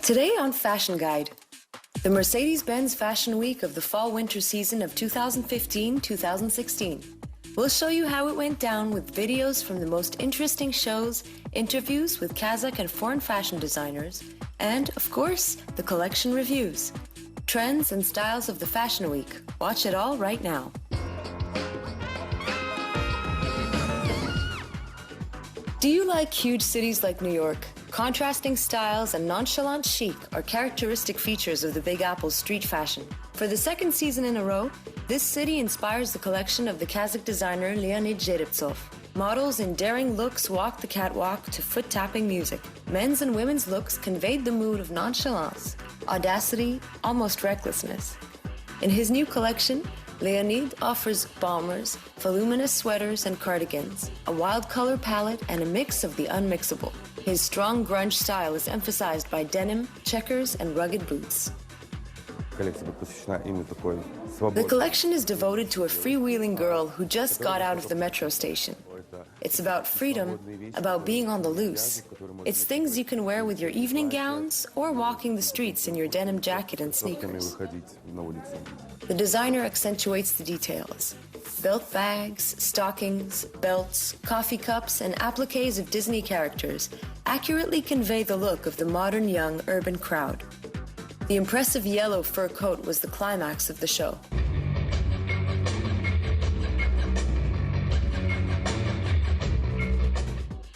Today on Fashion Guide, the Mercedes-Benz Fashion Week of the fall-winter season of 2015-2016. We'll show you how it went down with videos from the most interesting shows, interviews with Kazakh and foreign fashion designers, and, of course, the collection reviews. Trends and styles of the Fashion Week. Watch it all right now. Do you like huge cities like New York? Contrasting styles and nonchalant chic are characteristic features of the Big Apple's street fashion. For the second season in a row, this city inspires the collection of the Kazakh designer Leonid Zherevtsov. Models in daring looks walk the catwalk to foot-tapping music. Men's and women's looks conveyed the mood of nonchalance, audacity, almost recklessness. In his new collection, Leonid offers bombers, voluminous sweaters and cardigans, a wild color palette, and a mix of the unmixable. His strong grunge style is emphasized by denim, checkers, and rugged boots. The collection is devoted to a freewheeling girl who just got out of the metro station. It's about freedom, about being on the loose. It's things you can wear with your evening gowns or walking the streets in your denim jacket and sneakers. The designer accentuates the details. Belt bags, stockings, belts, coffee cups, and appliques of Disney characters accurately convey the look of the modern young urban crowd. The impressive yellow fur coat was the climax of the show.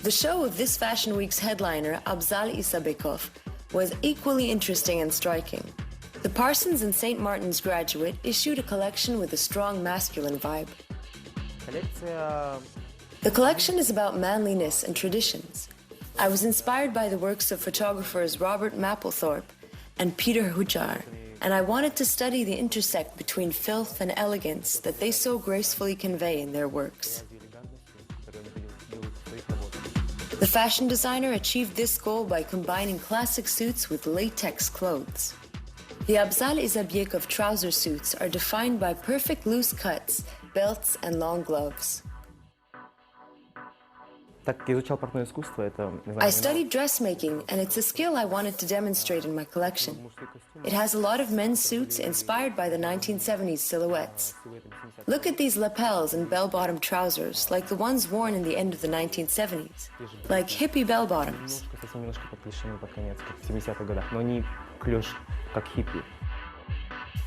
The show of this Fashion Week's headliner, Abzal Isabekov, was equally interesting and striking. The Parsons and St. Martin's graduate issued a collection with a strong masculine vibe. The collection is about manliness and traditions. I was inspired by the works of photographers Robert Mapplethorpe and Peter Hujar, and I wanted to study the intersect between filth and elegance that they so gracefully convey in their works. The fashion designer achieved this goal by combining classic suits with latex clothes. The Abzal Isabiekov trouser suits are defined by perfect loose cuts, belts, and long gloves. I studied dressmaking, and it's a skill I wanted to demonstrate in my collection. It has a lot of men's suits inspired by the 1970s silhouettes. Look at these lapels and bell-bottom trousers, like the ones worn in the end of the 1970s, like hippie bell-bottoms.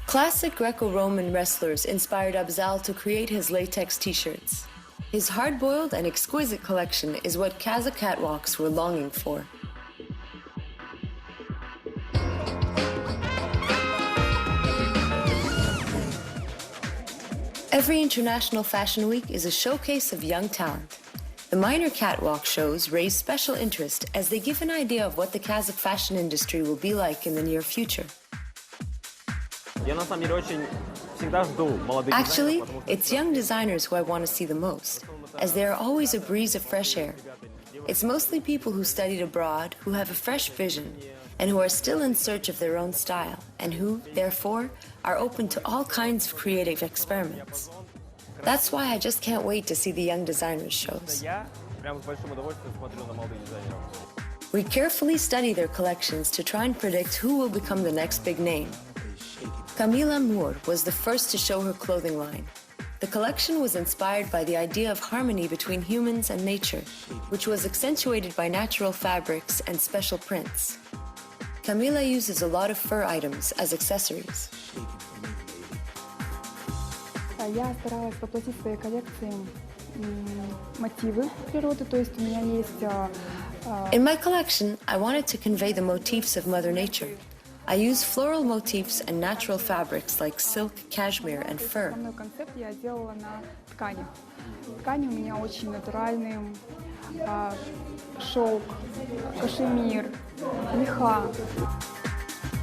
Classic Greco-Roman wrestlers inspired Abzal to create his latex t-shirts. His hard-boiled and exquisite collection is what Kazakh catwalks were longing for. Every International Fashion Week is a showcase of young talent. The minor catwalk shows raise special interest as they give an idea of what the Kazakh fashion industry will be like in the near future. Actually, it's young designers who I want to see the most, as they are always a breeze of fresh air. It's mostly people who studied abroad, who have a fresh vision, and who are still in search of their own style, and who, therefore, are open to all kinds of creative experiments. That's why I just can't wait to see the young designers' shows. We carefully study their collections to try and predict who will become the next big name. Camila Moore was the first to show her clothing line. The collection was inspired by the idea of harmony between humans and nature, which was accentuated by natural fabrics and special prints. Camila uses a lot of fur items as accessories. Я старалась воплотить в своей коллекции мотивы природы, то есть у меня есть... In my collection, I wanted to convey the motifs of Mother Nature. I use floral motifs and natural fabrics like silk, cashmere, and fur. Основной концепт я делала на ткани. Ткани у меня очень натуральные, шелк, кашемир, меха.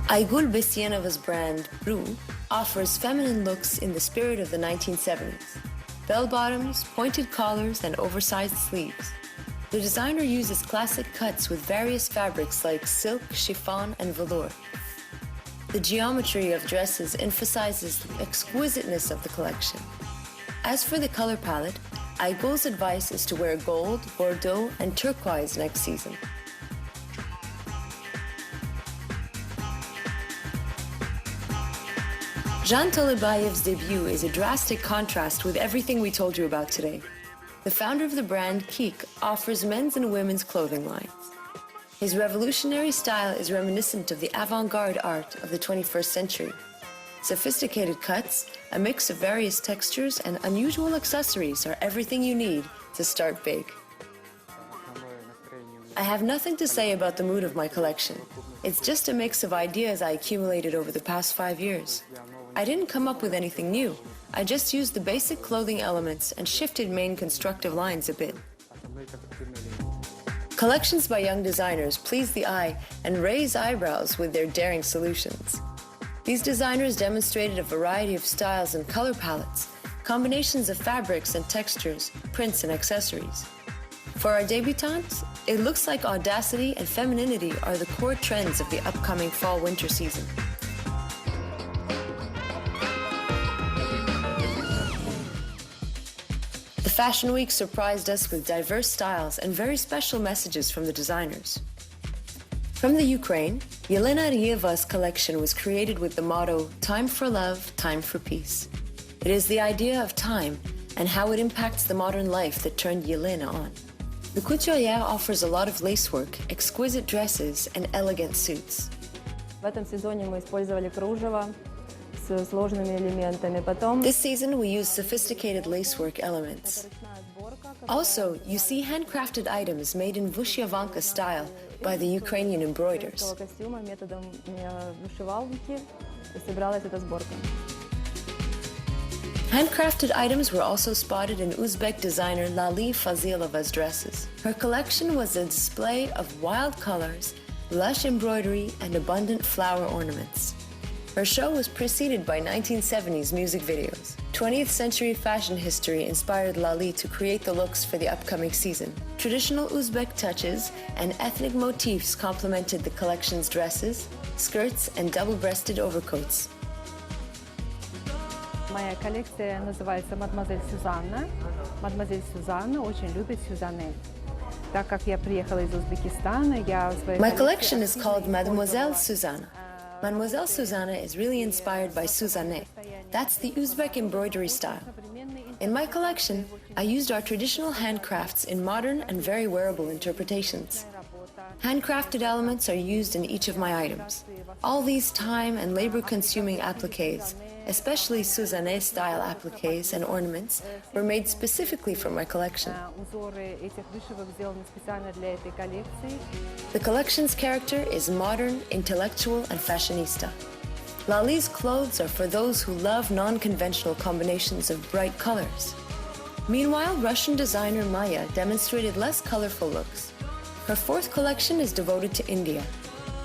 Aygul Besyenova's brand, Bru, offers feminine looks in the spirit of the 1970s. Bell-bottoms, pointed collars, and oversized sleeves. The designer uses classic cuts with various fabrics like silk, chiffon, and velour. The geometry of dresses emphasizes the exquisiteness of the collection. As for the color palette, Aygul's advice is to wear gold, bordeaux, and turquoise next season. Jean Tolibayev's debut is a drastic contrast with everything we told you about today. The founder of the brand, Kik, offers men's and women's clothing lines. His revolutionary style is reminiscent of the avant-garde art of the 21st century. Sophisticated cuts, a mix of various textures, and unusual accessories are everything you need to start big. I have nothing to say about the mood of my collection. It's just a mix of ideas I accumulated over the past 5 years. I didn't come up with anything new. I just used the basic clothing elements and shifted main constructive lines a bit. Collections by young designers please the eye and raise eyebrows with their daring solutions. These designers demonstrated a variety of styles and color palettes, combinations of fabrics and textures, prints and accessories. For our debutantes, it looks like audacity and femininity are the core trends of the upcoming fall-winter season. The Fashion Week surprised us with diverse styles and very special messages from the designers. From the Ukraine, Yelena Ryeva's collection was created with the motto, "Time for love, time for peace." It is the idea of time and how it impacts the modern life that turned Yelena on. The couturier offers a lot of lacework, exquisite dresses, and elegant suits. В этом сезоне мы использовали кружево с сложными элементами. Потом This season we use sophisticated lacework elements. Also, you see handcrafted items made in Vyshyovanka style by the Ukrainian embroiders. костюма методом вышивалки собиралась эта сборка. Handcrafted items were also spotted in Uzbek designer Lali Fazilova's dresses. Her collection was a display of wild colors, lush embroidery, and abundant flower ornaments. Her show was preceded by 1970s music videos. 20th century fashion history inspired Lali to create the looks for the upcoming season. Traditional Uzbek touches and ethnic motifs complemented the collection's dresses, skirts, and double-breasted overcoats. Моя коллекция называется «Мадемуазель Сюзанна». Мадемуазель Сюзанна очень любит Сюзанне. Так как я приехала из Узбекистана, я в своей My collection is called Mademoiselle Susanna. Mademoiselle Susanna is really inspired by Suzanne. That's the Uzbek embroidery style. In my collection, I used our traditional handcrafts in modern and very wearable interpretations. Handcrafted elements are used in each of my items. All these time and labor-consuming appliques, especially Suzanne-style appliques and ornaments, were made specifically for my collection. Узоры этих вышивок сделаны специально для этой коллекции. The collection's character is modern, intellectual, and fashionista. Lali's clothes are for those who love non-conventional combinations of bright colors. Meanwhile, Russian designer Maya demonstrated less colorful looks. Her fourth collection is devoted to India.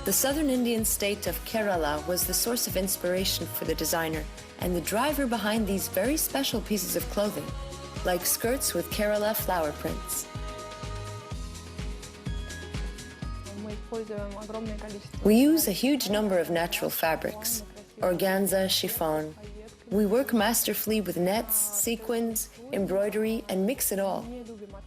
The southern Indian state of Kerala was the source of inspiration for the designer and the driver behind these very special pieces of clothing, like skirts with Kerala flower prints. Мы используем огромное количество. We use a huge number of natural fabrics, organza, chiffon. We work masterfully with nets, sequins, embroidery, and mix it all.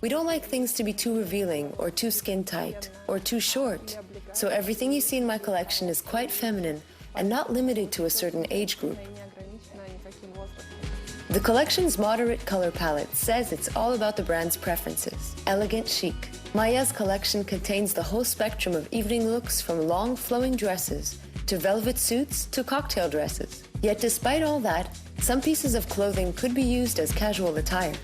We don't like things to be too revealing or too skin-tight or too short, so everything you see in my collection is quite feminine and not limited to a certain age group. The collection's moderate color palette says it's all about the brand's preferences. Elegant chic. Maya's collection contains the whole spectrum of evening looks from long flowing dresses to velvet suits to cocktail dresses. Yet despite all that, some pieces of clothing could be used as casual attire.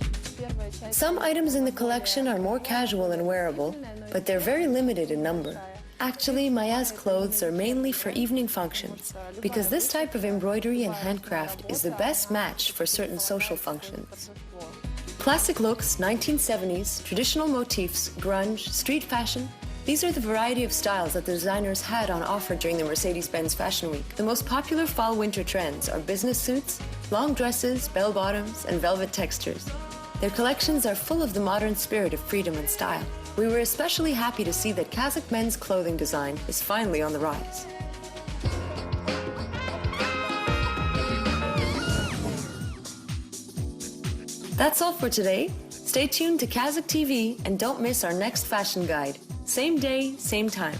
Some items in the collection are more casual and wearable, but they're very limited in number. Actually, Maya's clothes are mainly for evening functions, because this type of embroidery and handcraft is the best match for certain social functions. Classic looks, 1970s, traditional motifs, grunge, street fashion, these are the variety of styles that the designers had on offer during the Mercedes-Benz Fashion Week. The most popular fall-winter trends are business suits, long dresses, bell-bottoms, and velvet textures. Their collections are full of the modern spirit of freedom and style. We were especially happy to see that Kazakh men's clothing design is finally on the rise. That's all for today. Stay tuned to Kazakh TV and don't miss our next fashion guide. Same day, same time.